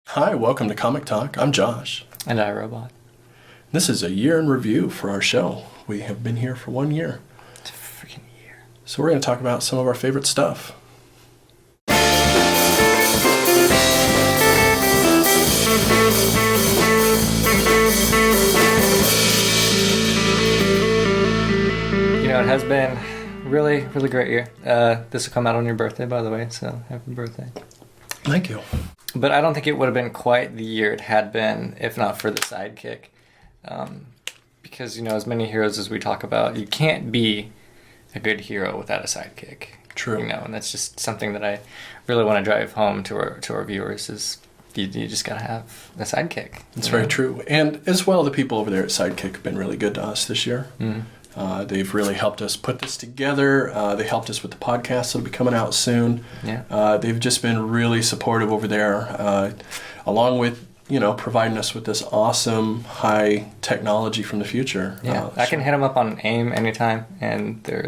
Hi, welcome to Comic Talk. I'm Josh. And iRobot. This is a year in review for our show. We have been here for 1 year. It's a freaking year. So we're going to talk about some of our favorite stuff. It has been really great year. This will come out on your birthday, by the way, so happy birthday. Thank you. But I don't think it would have been quite the year it had been if not for the sidekick. Because, as many heroes as we talk about, you can't be a good hero without a sidekick. True. And that's just something that I really want to drive home to our viewers is you just got to have a sidekick. It's very true. And as well, the people over there at Sidekick have been really good to us this year. Mm-hmm. They've really helped us put this together. They helped us with the podcast that'll be coming out soon. Yeah. They've just been really supportive over there, along with, providing us with this awesome high technology from the future. Yeah, I can hit them up on AIM anytime, and they're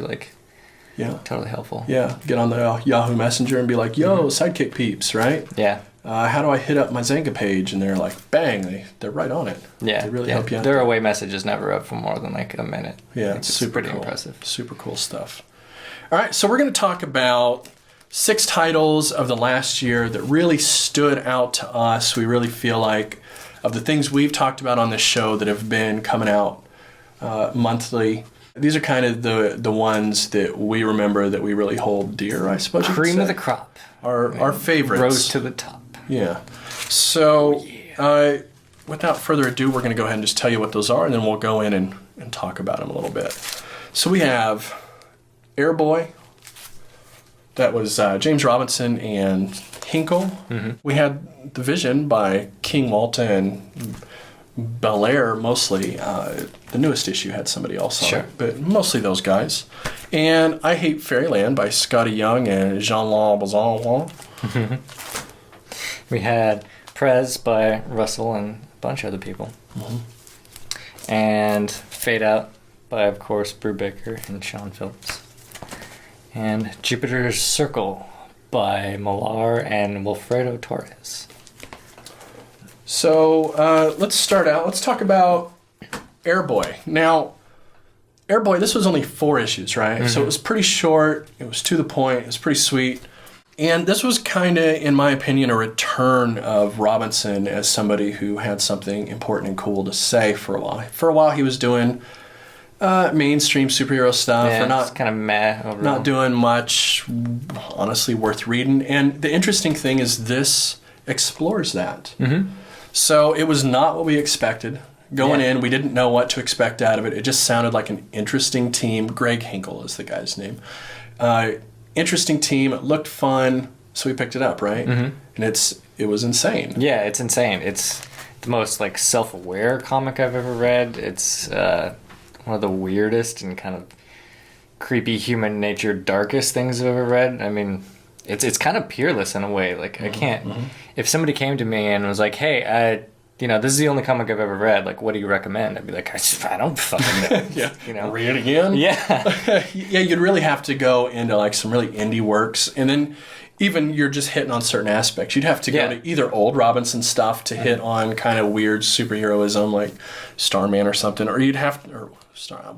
totally helpful. Yeah, get on the Yahoo Messenger and be like, yo, Sidekick peeps, right? Yeah. How do I hit up my Zanga page? And they're like, bang, they're right on it. Yeah. They really help you out. Their away message is never up for more than a minute. Yeah, it's super pretty cool. impressive. Super cool stuff. All right, so we're going to talk about 6 titles of the last year that really stood out to us. We really feel like of the things we've talked about on this show that have been coming out monthly, these are kind of the ones that we remember that we really hold dear, I suppose. Cream of the crop. Our favorites. Rose to the top. Yeah. So, without further ado, we're going to go ahead and just tell you what those are, and then we'll go in and talk about them a little bit. So we have Airboy. That was James Robinson and Hinkle. Mm-hmm. We had The Vision by King Malta and Belair, mostly. The newest issue had somebody else on it, but mostly those guys. And I Hate Fairyland by Scotty Young and Jean-Laurent Bazin. We had Prez by Russell and a bunch of other people. Mm-hmm. And Fade Out by, of course, Brubaker and Sean Phillips. And Jupiter's Circle by Millar and Wilfredo Torres. So let's start out. Let's talk about Airboy. Now, Airboy, this was only 4 issues, right? Mm-hmm. So it was pretty short. It was to the point. It was pretty sweet. And this was kind of, in my opinion, a return of Robinson as somebody who had something important and cool to say for a while. For a while, he was doing mainstream superhero stuff, yeah, or not kind of meh overall. Not doing much, honestly, worth reading. And the interesting thing is this explores that. Mm-hmm. So it was not what we expected. Going in, we didn't know what to expect out of it. It just sounded like an interesting team. Greg Hinkle is the guy's name. Interesting team. It looked fun, so we picked it up, right? Mm-hmm. And it was insane. Yeah, it's insane. It's the most self-aware comic I've ever read. It's one of the weirdest and kind of creepy human nature darkest things I've ever read. I mean, it's kind of peerless in a way. I can't. Mm-hmm. If somebody came to me and was like, "Hey, this is the only comic I've ever read. What do you recommend?" I'd be like, I don't fucking know. Yeah. Read it again? Yeah. Yeah, you'd really have to go into some really indie works. And then even you're just hitting on certain aspects. You'd have to go to either old Robinson stuff to hit on kind of weird superheroism like Starman or something. Or you'd have to, or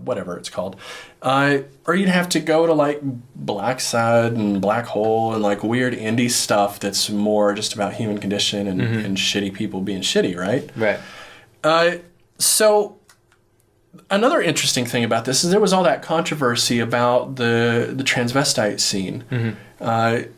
whatever it's called. Or you'd have to go to Black Side and Black Hole and weird indie stuff that's more just about human condition and shitty people being shitty, right? Right. So another interesting thing about this is there was all that controversy about the transvestite scene. Mm-hmm.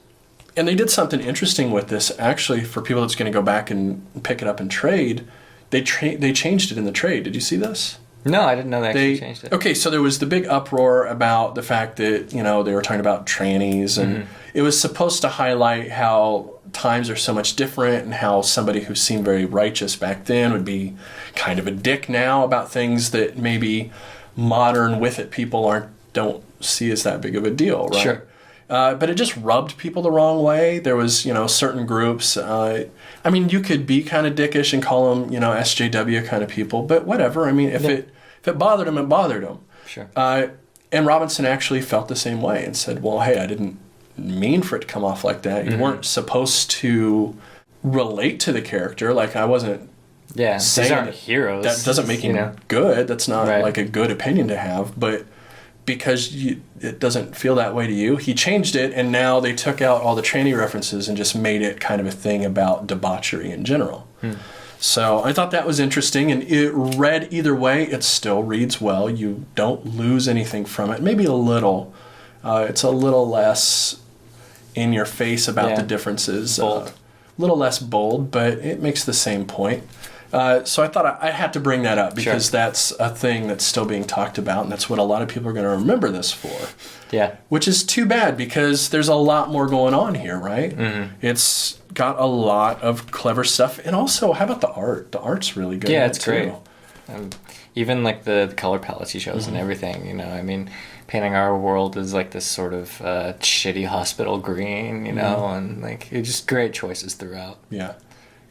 And they did something interesting with this, actually, for people that's going to go back and pick it up and trade. They changed it in the trade. Did you see this? No, I didn't know they actually changed it. Okay, so there was the big uproar about the fact that, they were talking about trannies, and it was supposed to highlight how times are so much different and how somebody who seemed very righteous back then would be kind of a dick now about things that maybe modern with it people don't see as that big of a deal, right? Sure. But it just rubbed people the wrong way. There was, certain groups. You could be kind of dickish and call them, SJW kind of people, but whatever. If it bothered them, it bothered them. Sure. And Robinson actually felt the same way and said, well, hey, I didn't mean for it to come off like that. You weren't supposed to relate to the character. Like, I wasn't Yeah, saying these aren't that heroes. that doesn't make him you know? good. That's not Right. like a good opinion to have. But because it doesn't feel that way to you, he changed it, and now they took out all the tranny references and just made it kind of a thing about debauchery in general. So I thought that was interesting, and it read either way, it still reads well. You don't lose anything from it. Maybe a little. It's a little less in your face about the differences. Bold. A little less bold, but it makes the same point. So I thought I had to bring that up because that's a thing that's still being talked about, and that's what a lot of people are going to remember this for. Yeah. Which is too bad because there's a lot more going on here, right? It's got a lot of clever stuff. And also, how about the art? The art's really good. Yeah, it's great. Even like the color palettes he shows and everything, you know, I mean, painting our world is like this sort of shitty hospital green, you know, and like it's just great choices throughout. Yeah.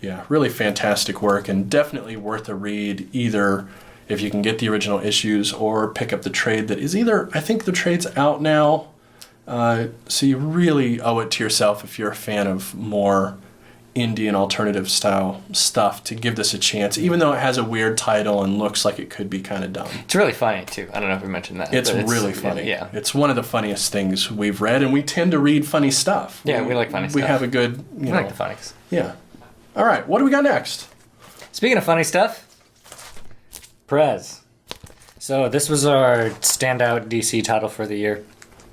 Yeah, really fantastic work and definitely worth a read either if you can get the original issues or pick up the trade that is either, I think the trade's out now, so you really owe it to yourself if you're a fan of more indie and alternative style stuff to give this a chance, even though it has a weird title and looks like it could be kind of dumb. It's really funny too. I don't know if we mentioned that. It's really funny. Yeah. It's one of the funniest things we've read, and we tend to read funny stuff. Yeah, we like funny stuff. We have a good, I like the funnies. Yeah. All right, what do we got next? Speaking of funny stuff, Prez. So this was our standout DC title for the year.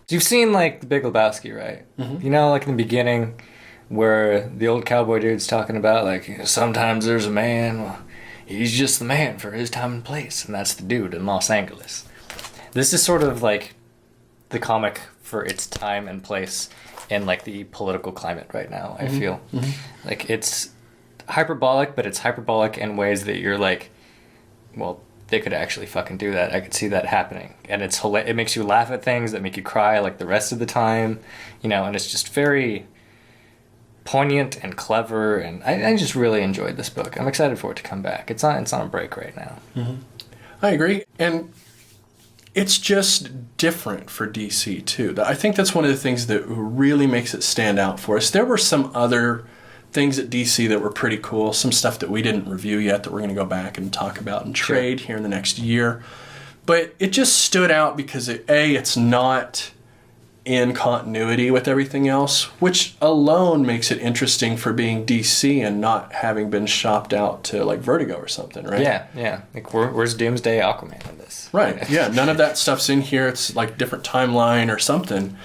You've seen like The Big Lebowski, right? You know, like in the beginning where the old cowboy dude's talking about like sometimes there's a man, well, he's just the man for his time and place, and that's the dude in Los Angeles. This is sort of like the comic for its time and place in like the political climate right now, I feel. Like it's hyperbolic, but it's hyperbolic in ways that you're like, well, they could actually fucking do that. I could see that happening. And it makes you laugh at things that make you cry like the rest of the time, you know, and it's just very poignant and clever, and I just really enjoyed this book. I'm excited for it to come back. It's on a break right now. I agree, and it's just different for DC too. I think that's one of the things that really makes it stand out for us. There were some other things at DC that were pretty cool, some stuff that we didn't review yet that we're going to go back and talk about and trade here in the next year. But it just stood out because it's not in continuity with everything else, which alone makes it interesting for being DC and not having been shopped out to like Vertigo or something, right? Yeah. Like where's Doomsday Aquaman in this? Right, yeah. None of that stuff's in here. It's like different timeline or something.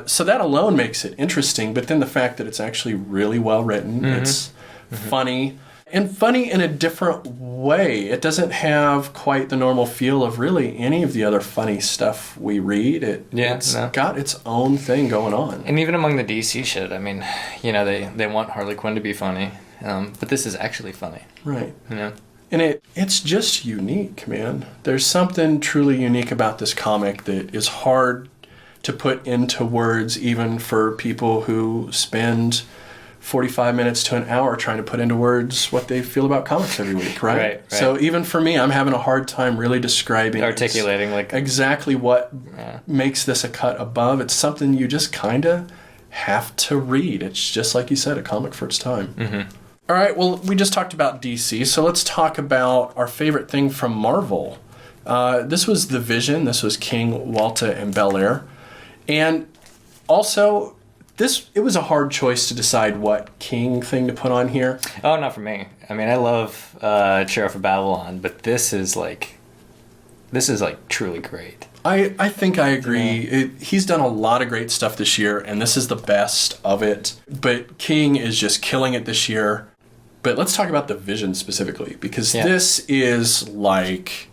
So that alone makes it interesting, but then the fact that it's actually really well written, it's funny, and funny in a different way. It doesn't have quite the normal feel of really any of the other funny stuff we read. It's got its own thing going on. And even among the DC shit, I mean, you know, they want Harley Quinn to be funny, but this is actually funny. Right. You know? And it's just unique, man. There's something truly unique about this comic that is hard to put into words even for people who spend 45 minutes to an hour trying to put into words what they feel about comics every week, right? Right. So even for me, I'm having a hard time really describing articulating like exactly what makes this a cut above. It's something you just kind of have to read. It's just like you said, a comic for its time. All right, well, we just talked about DC, so let's talk about our favorite thing from Marvel. This was The Vision. This was King, Walta, and Bel-Air. And also, it was a hard choice to decide what King thing to put on here. Oh, not for me. I mean, I love Sheriff of Babylon, but this is like truly great. I think I agree. Yeah. He's done a lot of great stuff this year, and this is the best of it. But King is just killing it this year. But let's talk about The Vision specifically, because this is like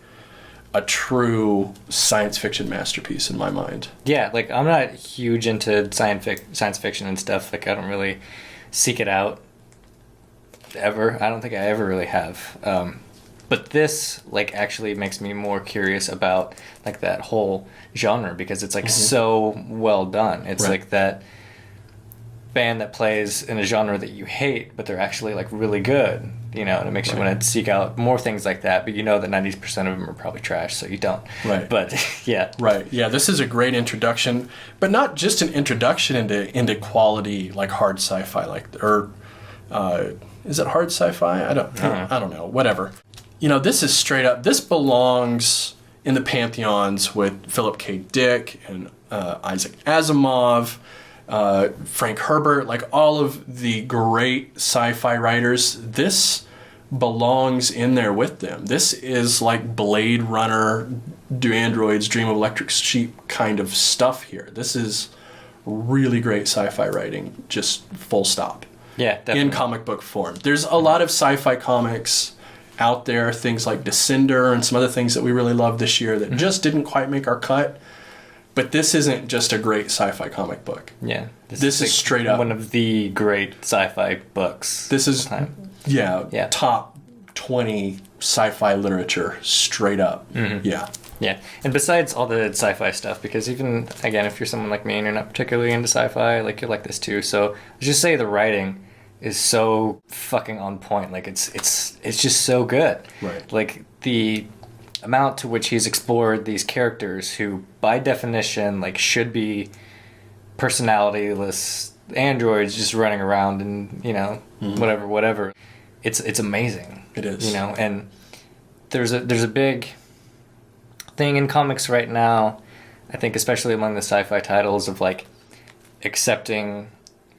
a true science fiction masterpiece in my mind. Yeah, like I'm not huge into science fiction and stuff. Like I don't really seek it out ever. I don't think I ever really have. But this like actually makes me more curious about like that whole genre because it's like so well done. It's like that band that plays in a genre that you hate, but they're actually like really good. You know, and it makes you want to seek out more things like that, but you know that 90% of them are probably trash, so you don't. Right. But, yeah. Right. Yeah, this is a great introduction, but not just an introduction into quality, like hard sci-fi, or is it hard sci-fi? I don't know. Whatever. You know, this is straight up. This belongs in the pantheons with Philip K. Dick and Isaac Asimov, Frank Herbert, like all of the great sci-fi writers. This belongs in there with them. This is like Blade Runner, Do Androids Dream of Electric Sheep kind of stuff here. This is really great sci-fi writing, just full stop. Yeah, definitely. In comic book form. There's a lot of sci-fi comics out there, things like Descender and some other things that we really loved this year that just didn't quite make our cut. But this isn't just a great sci-fi comic book. Yeah. This is straight up one of the great sci-fi books. This is, yeah, top 20 sci-fi literature, straight up. Mm-hmm. Yeah. Yeah. And besides all the sci-fi stuff, because even, again, if you're someone like me and you're not particularly into sci-fi, like, you'll like this too. So let's just say the writing is so fucking on point. Like, it's just so good. Right. Like, the amount to which he's explored these characters who, by definition, like, should be personalityless androids just running around and, you know, whatever. It's amazing. It is. You know, and there's a big thing in comics right now, I think, especially among the sci-fi titles, of like accepting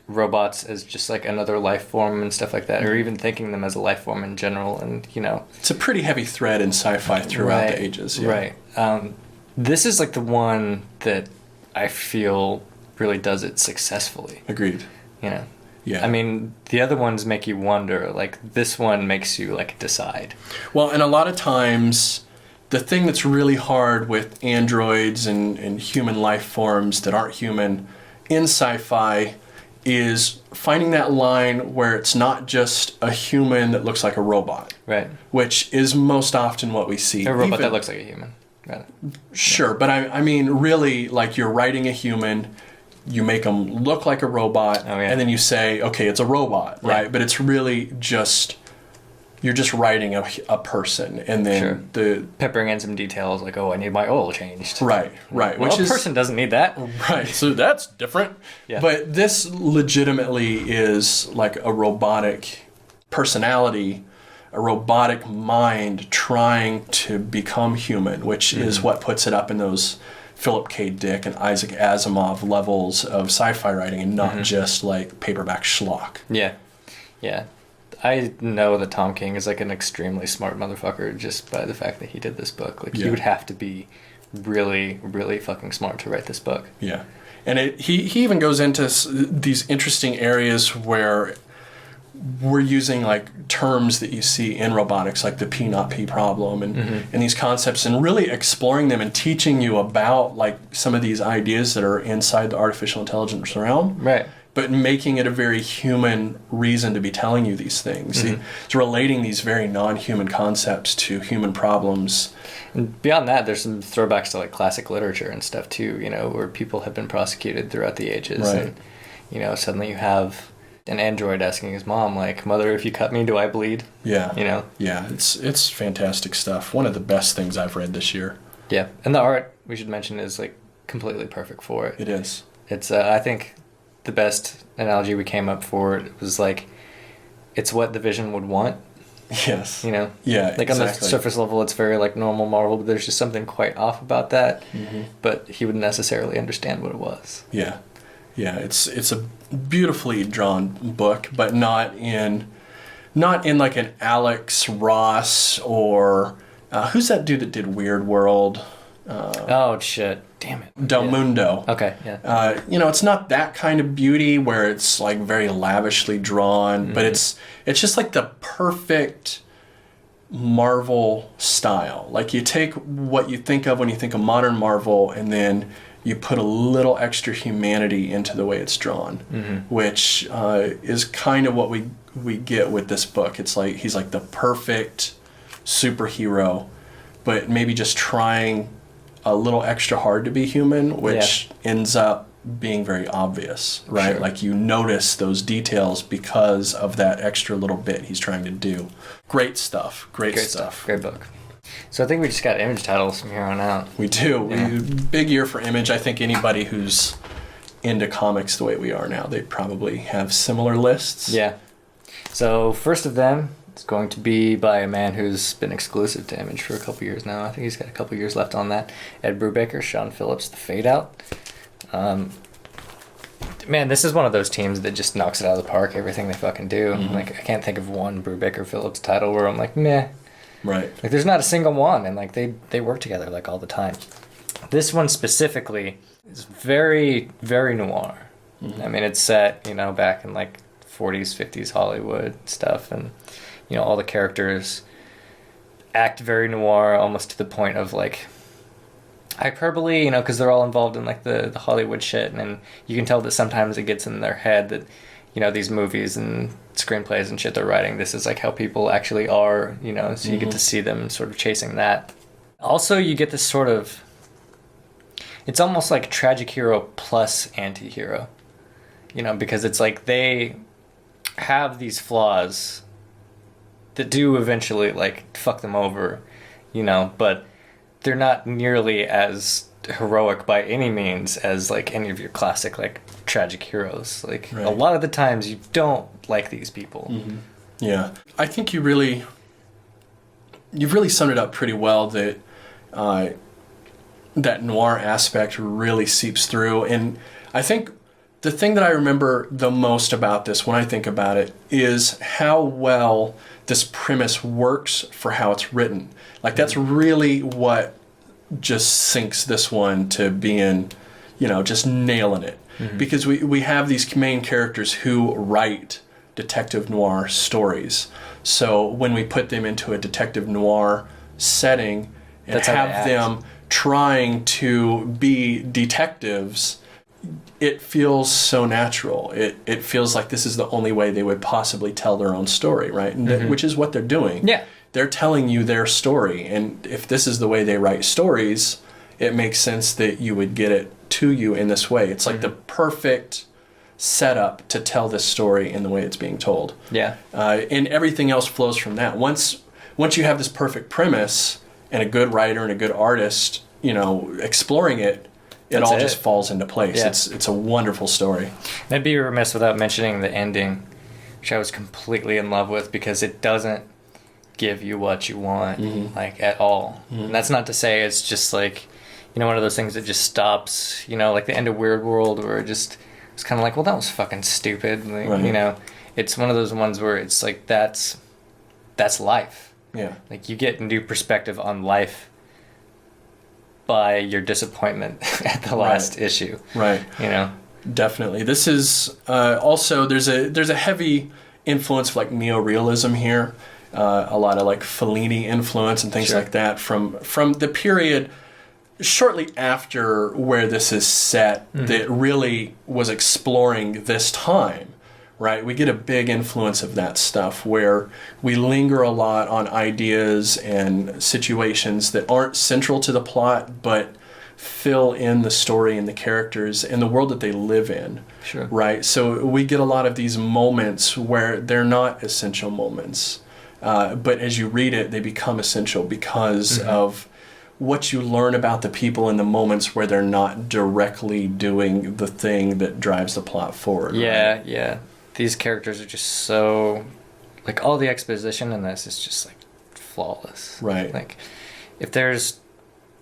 robots as just like another life form and stuff like that, or even thinking them as a life form in general. And, you know, it's a pretty heavy thread in sci-fi throughout the ages. Yeah. Right. This is like the one that I feel really does it successfully. Agreed. You know. Yeah. I mean, the other ones make you wonder. Like, this one makes you like decide. Well, and a lot of times the thing that's really hard with androids and human life forms that aren't human in sci-fi is finding that line where it's not just a human that looks like a robot. Right. Which is most often what we see. A robot that looks like a human. Right. Sure, but I mean, really, like, you're writing a human, you make them look like a robot, and then you say, okay, it's a robot, right? Yeah. But it's really just, you're just writing a person, and then the peppering in some details like, oh, I need my oil changed. Right. Well, a person doesn't need that. Right, so that's different. Yeah. But this legitimately is like a robotic personality, a robotic mind trying to become human, which is what puts it up in those Philip K. Dick and Isaac Asimov levels of sci-fi writing, and not just like paperback schlock. Yeah. Yeah. I know that Tom King is like an extremely smart motherfucker just by the fact that he did this book. Like, he would have to be really, really fucking smart to write this book. Yeah. And he even goes into these interesting areas where we're using like terms that you see in robotics, like the P not P problem, and these concepts, and really exploring them and teaching you about like some of these ideas that are inside the artificial intelligence realm. Right. But making it a very human reason to be telling you these things. It's relating these very non-human concepts to human problems. And beyond that, there's some throwbacks to like classic literature and stuff too, you know, where people have been prosecuted throughout the ages. Right. And, you know, suddenly you have an android asking his mom, like, "Mother, if you cut me, do I bleed?" Yeah. You know? Yeah, it's fantastic stuff. One of the best things I've read this year. Yeah. And the art, we should mention, is like completely perfect for it. It is. It's, I think, the best analogy we came up for it was like, it's what the Vision would want. Yes. You know? Yeah, like exactly. On the surface level, it's very like normal Marvel, but there's just something quite off about that. But he wouldn't necessarily understand what it was. Yeah. Yeah, it's a beautifully drawn book, but not in like an Alex Ross or who's that dude that did Weird World? Oh shit! Damn it. Del Mundo. Okay, yeah. You know, it's not that kind of beauty where it's like very lavishly drawn, but it's just like the perfect Marvel style. Like, you take what you think of when you think of modern Marvel, and then you put a little extra humanity into the way it's drawn, which is kind of what we get with this book. It's like he's like the perfect superhero, but maybe just trying a little extra hard to be human, which ends up being very obvious, right? Sure. Like, you notice those details because of that extra little bit he's trying to do. Great stuff. Great stuff. Great book. So I think we just got Image titles from here on out. We do. Yeah. Big year for Image. I think anybody who's into comics the way we are now, they probably have similar lists. Yeah. So first of them is going to be by a man who's been exclusive to Image for a couple years now. I think he's got a couple years left on that. Ed Brubaker, Sean Phillips, The Fade Out. Man, this is one of those teams that just knocks it out of the park, everything they fucking do. Like, I can't think of one Brubaker-Phillips title where I'm like, meh. Right. Like, there's not a single one, and like they work together like all the time. This one specifically is very, very noir. I mean, it's set, back in like 40s, 50s Hollywood stuff, and all the characters act very noir, almost to the point of like hyperbole, because they're all involved in like the Hollywood shit, and you can tell that sometimes it gets in their head that these movies and screenplays and shit they're writing, this is like how people actually are, so you get to see them sort of chasing that. Also, you get this sort of, it's almost like tragic hero plus anti-hero, because it's like they have these flaws that do eventually like fuck them over, but they're not nearly as heroic by any means as like any of your classic like tragic heroes. Like a lot of the times you don't like these people. Yeah, I think you've really summed it up pretty well, that that noir aspect really seeps through. And I think the thing that I remember the most about this when I think about it is how well this premise works for how it's written. Like, that's really what just sinks this one to being, just nailing it. Because we have these main characters who write detective noir stories. So when we put them into a detective noir setting and have them trying to be detectives, it feels so natural. It feels like this is the only way they would possibly tell their own story, right? And which is what they're doing. Yeah. They're telling you their story. And if this is the way they write stories, it makes sense that you would get it to you in this way. It's like the perfect setup to tell this story in the way it's being told. Yeah. And everything else flows from that. Once you have this perfect premise and a good writer and a good artist, exploring it, it all just falls into place. Yeah. It's a wonderful story. I'd be remiss without mentioning the ending, which I was completely in love with, because it doesn't give you what you want, like, at all. And that's not to say it's just like, one of those things that just stops, like the end of Weird World, where it's kind of like, well, that was fucking stupid. Like, it's one of those ones where it's like, that's life. Yeah. Like, you get a new perspective on life by your disappointment at the last issue. Right. Definitely. This is also, there's a heavy influence of like neorealism here. A lot of like Fellini influence and things like that from the period shortly after where this is set, that really was exploring this time. Right, we get a big influence of that stuff where we linger a lot on ideas and situations that aren't central to the plot, but fill in the story and the characters and the world that they live in. Sure. Right, so we get a lot of these moments where they're not essential moments, but as you read it, they become essential because of what you learn about the people in the moments where they're not directly doing the thing that drives the plot forward. Yeah, right? Yeah. These characters are just so, like, all the exposition in this is just like flawless. Right. Like, if there's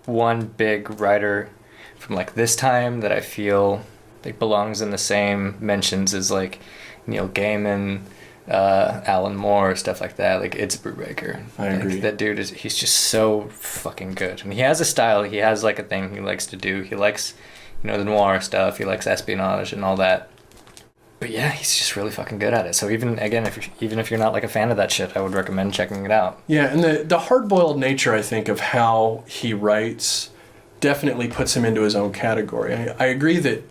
one big writer from like this time that I feel like belongs in the same mentions as like Neil Gaiman, Alan Moore, stuff like that, like, it's Brubaker. I agree. That dude he's just so fucking good. And he has a style, he has like a thing he likes to do. He likes, the noir stuff, he likes espionage and all that. But yeah, he's just really fucking good at it. So even if you're not like a fan of that shit, I would recommend checking it out. Yeah, and the hard-boiled nature, I think, of how he writes definitely puts him into his own category. I agree that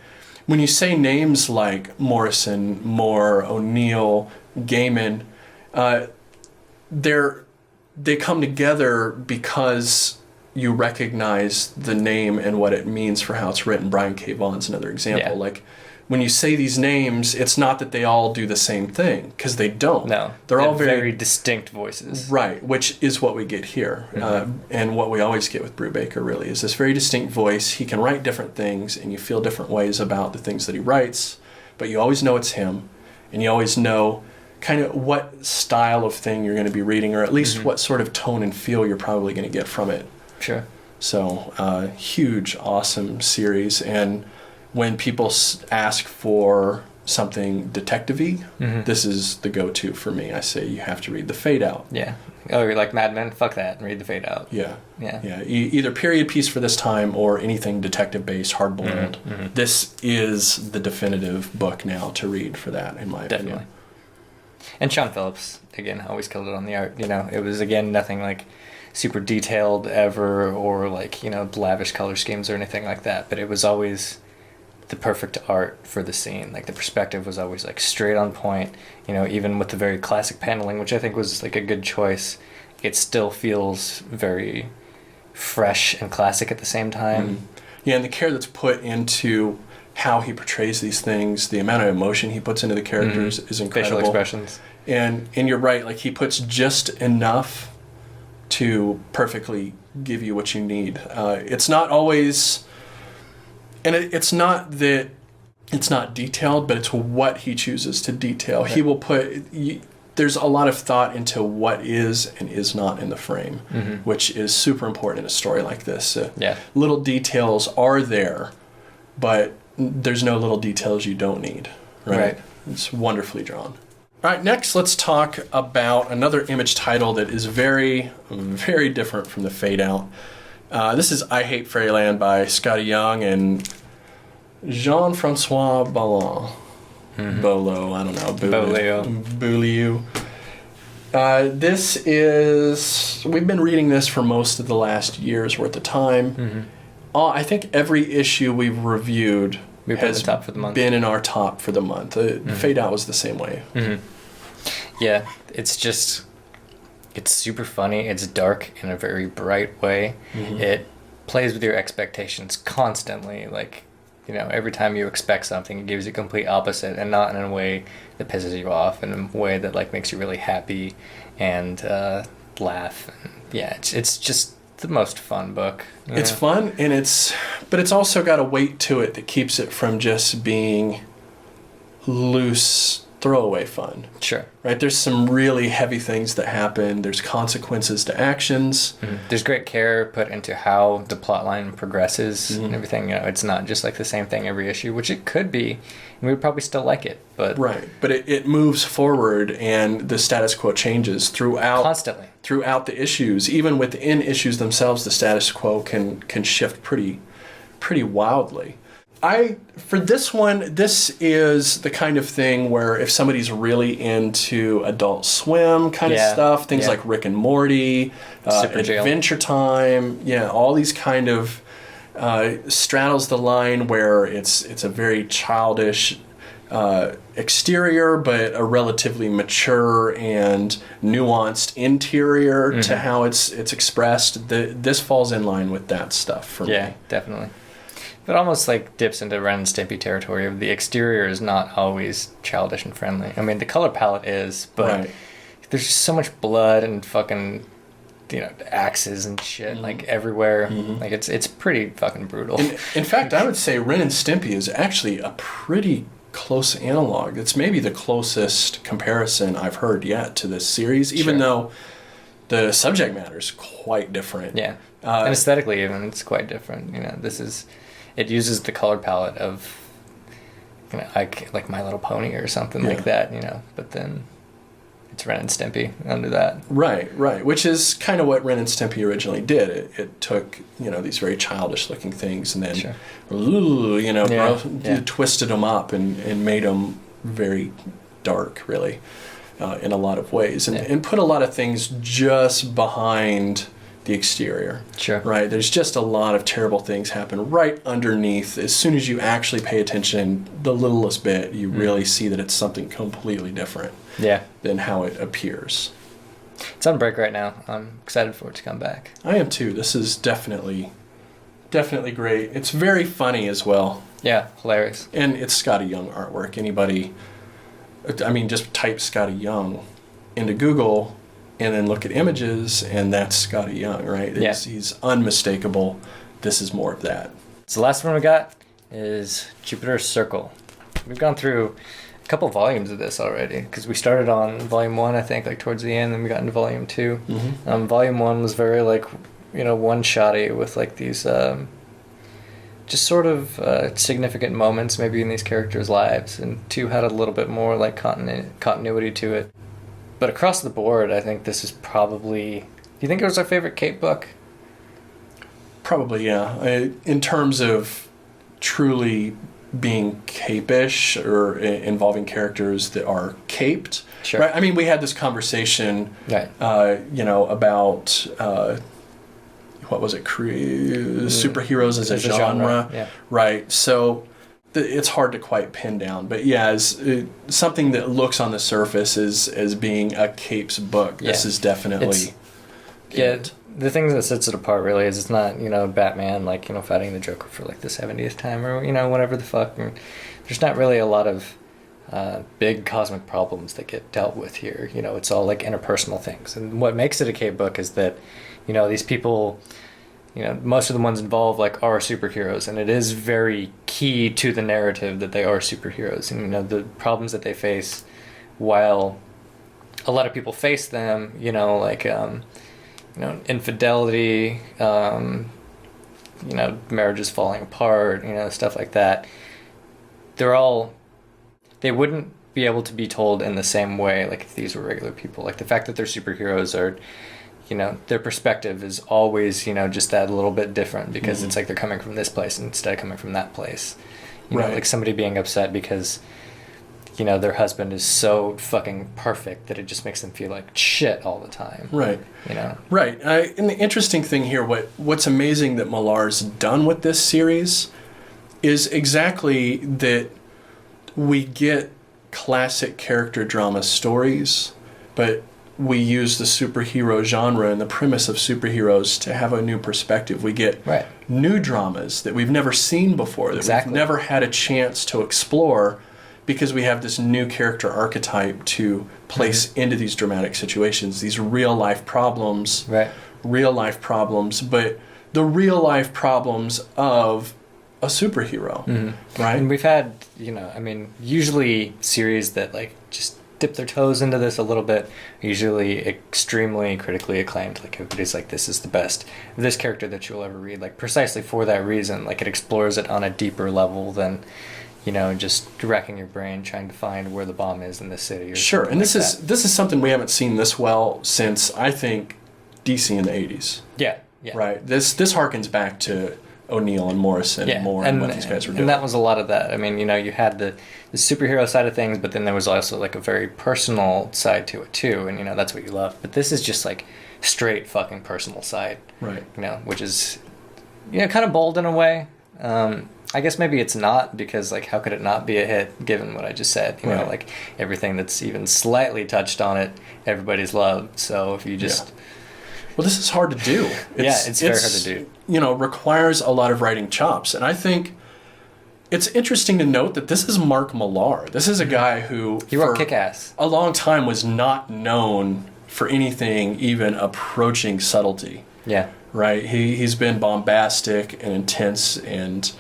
when you say names like Morrison, Moore, O'Neill, Gaiman, they come together because you recognize the name and what it means for how it's written. Brian K. Vaughan's another example. Yeah. Like, when you say these names, it's not that they all do the same thing, because they don't. No, they're all very distinct voices. Right, which is what we get here, and what we always get with Brubaker, really, is this very distinct voice. He can write different things, and you feel different ways about the things that he writes, but you always know it's him, and you always know kind of what style of thing you're going to be reading, or at least what sort of tone and feel you're probably going to get from it. Sure. So, huge, awesome series. And when people ask for something detective-y, this is the go-to for me. I say you have to read The Fade Out. Yeah. Oh, you're like Mad Men? Fuck that, and read The Fade Out. Yeah. Yeah. Yeah. Either period piece for this time or anything detective-based, hard-boiled. This is the definitive book now to read for that, in my opinion. And Sean Phillips, again, always killed it on the art. You know, it was, again, nothing like super detailed ever, or like, you know, lavish color schemes or anything like that, but it was always the perfect art for the scene. Like, the perspective was always like straight on point, you know, even with the very classic paneling, which I think was like a good choice. It still feels very fresh and classic at the same time. Yeah, and the care that's put into how he portrays these things, the amount of emotion he puts into the characters is incredible. Facial expressions. And you're right, like, he puts just enough to perfectly give you what you need. It's not always, and it's not that it's not detailed, but it's what he chooses to detail. Right. He will put, there's a lot of thought into what is and is not in the frame, which is super important in a story like this. Little details are there, but there's no little details you don't need. Right. It's wonderfully drawn. All right, next let's talk about another Image title that is very, very different from The Fade Out. This is I Hate Fairyland by Scotty Young and Jean-Francois Ballon. Bolo, I don't know. Beaulieu. This is, we've been reading this for most of the last year's worth of time. I think every issue we've reviewed has top for the month. Been in our top for the month. Fade Out was the same way. Yeah, it's just, it's super funny. It's dark in a very bright way. It plays with your expectations constantly. Like, you know, every time you expect something, it gives you complete opposite, and not in a way that pisses you off, in a way that like makes you really happy and laugh. Yeah, it's just the most fun book. It's fun, and but it's also got a weight to it that keeps it from just being loose throwaway fun. Sure. Right? There's some really heavy things that happen. There's consequences to actions. There's great care put into how the plot line progresses and everything. You know, it's not just like the same thing every issue, which it could be, and we would probably still like it. But right. But it moves forward, and the status quo changes constantly throughout the issues. Even within issues themselves, the status quo can shift pretty wildly. For this one, this is the kind of thing where if somebody's really into Adult Swim kind of stuff, things like Rick and Morty, Adventure Time, all these kind of straddles the line where it's a very childish exterior, but a relatively mature and nuanced interior to how it's expressed. This falls in line with that stuff for me. Yeah, definitely. It almost like dips into Ren and Stimpy territory of the exterior is not always childish and friendly. I mean, the color palette is, but there's just so much blood and fucking, you know, axes and shit like everywhere. Like it's pretty fucking brutal. In fact, I would say Ren and Stimpy is actually a pretty close analog. It's maybe the closest comparison I've heard yet to this series, even though the subject matter is quite different. Yeah, and aesthetically even it's quite different. You know, it uses the color palette of, you know, like My Little Pony or something like that, you know, but then it's Ren and Stimpy under that. Right, which is kind of what Ren and Stimpy originally did. It took, you know, these very childish looking things and then, twisted them up and made them very dark, really, in a lot of ways. And put a lot of things just behind the exterior. Sure. Right? There's just a lot of terrible things happen right underneath. As soon as you actually pay attention the littlest bit, you really see that it's something completely different than how it appears. It's on break right now. I'm excited for it to come back. I am too. This is definitely great. It's very funny as well. Yeah, hilarious. And it's Scotty Young artwork. Anybody, I mean, just type Scotty Young into Google and then look at images, and that's Scotty Young, right? He's unmistakable. This is more of that. So the last one we got is Jupiter's Circle. We've gone through a couple volumes of this already, because we started on volume 1, I think, like towards the end, then we got into volume 2. Volume 1 was very like, one-shotty with like these just sort of significant moments maybe in these characters' lives, and 2 had a little bit more like continuity to it. But across the board, I think this is probably... Do you think it was our favorite Cape book? Probably, yeah. In terms of truly being cape-ish or involving characters that are caped. Sure. Right? I mean, we had this conversation, Right. About... what was it? Superheroes as a genre. Yeah. Right. So it's hard to quite pin down. But yeah, something that looks on the surface as being a capes book, this is definitely it. The thing that sets it apart really is it's not, Batman, like, fighting the Joker for like the 70th time or, whatever the fuck. And there's not really a lot of big cosmic problems that get dealt with here. It's all like interpersonal things. And what makes it a cape book is that, these people, most of the ones involved like are superheroes, and it is very key to the narrative that they are superheroes. And the problems that they face, while a lot of people face them, like infidelity, marriages falling apart, stuff like that. They wouldn't be able to be told in the same way like if these were regular people. Like the fact that they're superheroes are, their perspective is always, just that little bit different because it's like they're coming from this place instead of coming from that place. Like somebody being upset because, their husband is so fucking perfect that it just makes them feel like shit all the time. Right. Right. And the interesting thing here, what's amazing that Millar's done with this series is exactly that we get classic character drama stories, but we use the superhero genre and the premise of superheroes to have a new perspective. We get new dramas that we've never seen before, that we've never had a chance to explore because we have this new character archetype to place into these dramatic situations, these real-life problems. Real-life problems, but the real-life problems of a superhero, right? And we've had, usually series that like just dip their toes into this a little bit, usually extremely critically acclaimed. Like everybody's like, this is the best this character that you'll ever read, like precisely for that reason. Like it explores it on a deeper level than just racking your brain trying to find where the bomb is in this city. Or sure, and this is something we haven't seen this well since I think DC in the 80s. Yeah. Right. This harkens back to O'Neill and Morrison more and what these guys were doing. And that was a lot of that. I mean, you had the superhero side of things, but then there was also like a very personal side to it too, and that's what you love. But this is just like straight fucking personal side. Right. Which is kind of bold in a way. I guess maybe it's not, because like how could it not be a hit given what I just said? Like everything that's even slightly touched on it, everybody's loved. So if you just Well, this is hard to do. It's very hard to do. Requires a lot of writing chops. And I think it's interesting to note that this is Mark Millar. This is a guy who... He wrote Kick-Ass. A long time was not known for anything even approaching subtlety. Yeah. Right? He's been bombastic and intense and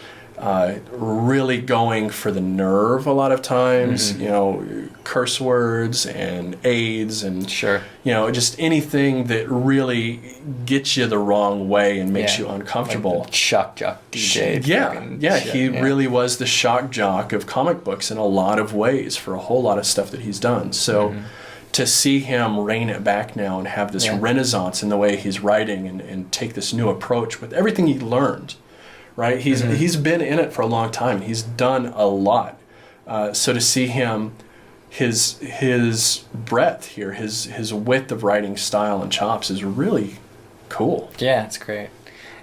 really going for the nerve a lot of times. Curse words and AIDS and just anything that really gets you the wrong way and makes you uncomfortable. Like the shock jock DJ. He really was the shock jock of comic books in a lot of ways for a whole lot of stuff that he's done. So to see him rein it back now and have this renaissance in the way he's writing and take this new approach with everything he learned, right? He's been in it for a long time. He's done a lot. So to see him, his breadth here, his width of writing style and chops is really cool. Yeah, it's great.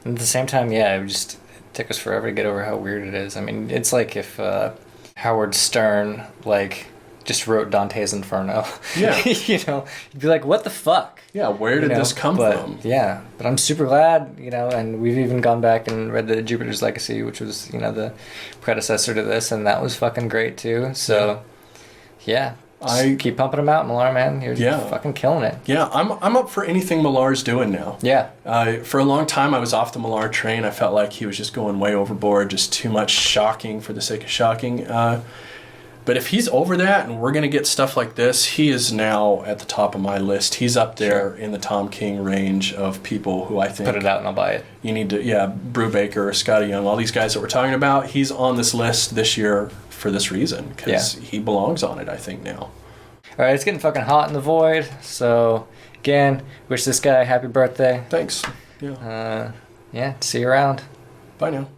And at the same time, it just took us forever to get over how weird it is. I mean, it's like if Howard Stern just wrote Dante's Inferno. Yeah. You'd be like, what the fuck? Yeah, where did this come from? Yeah, but I'm super glad, and we've even gone back and read the Jupiter's Legacy, which was, the predecessor to this, and that was fucking great too. So, I keep pumping them out, Millar, man. You're fucking killing it. Yeah, I'm up for anything Millar's doing now. Yeah. For a long time, I was off the Millar train. I felt like he was just going way overboard, just too much shocking for the sake of shocking. But But if he's over that and we're going to get stuff like this, he is now at the top of my list. He's up there in the Tom King range of people who I think... Put it out and I'll buy it. You need to, Brubaker, Scotty Young, all these guys that we're talking about, he's on this list this year for this reason, because he belongs on it, I think, now. All right, it's getting fucking hot in the void, so again, wish this guy a happy birthday. Thanks. See you around. Bye now.